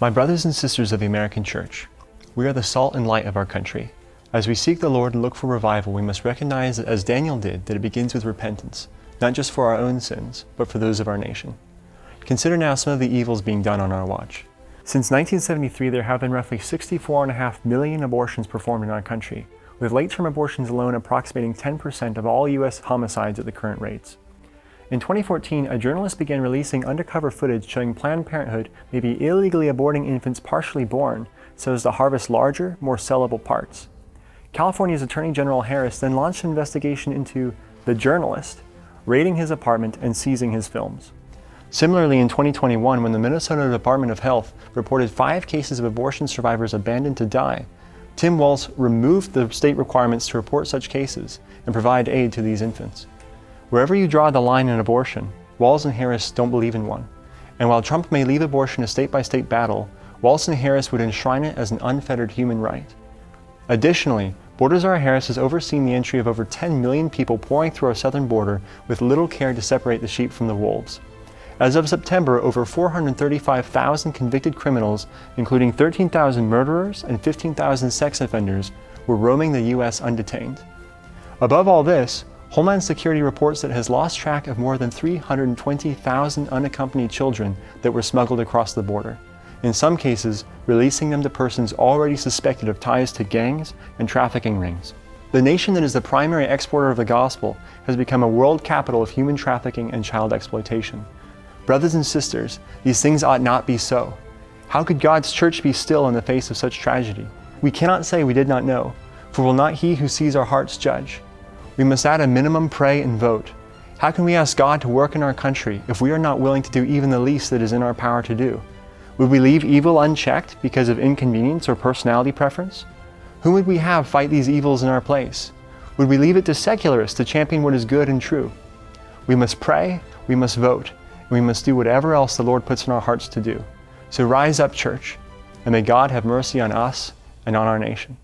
My brothers and sisters of the American Church, we are the salt and light of our country. As we seek the Lord and look for revival, we must recognize, as Daniel did, that it begins with repentance, not just for our own sins, but for those of our nation. Consider now some of the evils being done on our watch. Since 1973, there have been roughly 64.5 million abortions performed in our country, with late-term abortions alone approximating 10% of all U.S. homicides at the current rates. In 2014, a journalist began releasing undercover footage showing Planned Parenthood may be illegally aborting infants partially born so as to harvest larger, more sellable parts. California's Attorney General Harris then launched an investigation into the journalist, raiding his apartment and seizing his films. Similarly, in 2021, when the Minnesota Department of Health reported 5 cases of abortion survivors abandoned to die, Tim Walz removed the state requirements to report such cases and provide aid to these infants. Wherever you draw the line in abortion, Walz and Harris don't believe in one. And while Trump may leave abortion a state-by-state battle, Walz and Harris would enshrine it as an unfettered human right. Additionally, Borders-Czar Harris has overseen the entry of over 10 million people pouring through our southern border with little care to separate the sheep from the wolves. As of September, over 435,000 convicted criminals, including 13,000 murderers and 15,000 sex offenders, were roaming the U.S. undetained. Above all this, Homeland Security reports that it has lost track of more than 320,000 unaccompanied children that were smuggled across the border, in some cases releasing them to persons already suspected of ties to gangs and trafficking rings. The nation that is the primary exporter of the gospel has become a world capital of human trafficking and child exploitation. Brothers and sisters, these things ought not be so. How could God's church be still in the face of such tragedy? We cannot say we did not know, for will not he who sees our hearts judge? We must at a minimum pray and vote. How can we ask God to work in our country if we are not willing to do even the least that is in our power to do? Would we leave evil unchecked because of inconvenience or personality preference? Whom would we have fight these evils in our place? Would we leave it to secularists to champion what is good and true? We must pray, we must vote, and we must do whatever else the Lord puts in our hearts to do. So rise up, church, and may God have mercy on us and on our nation.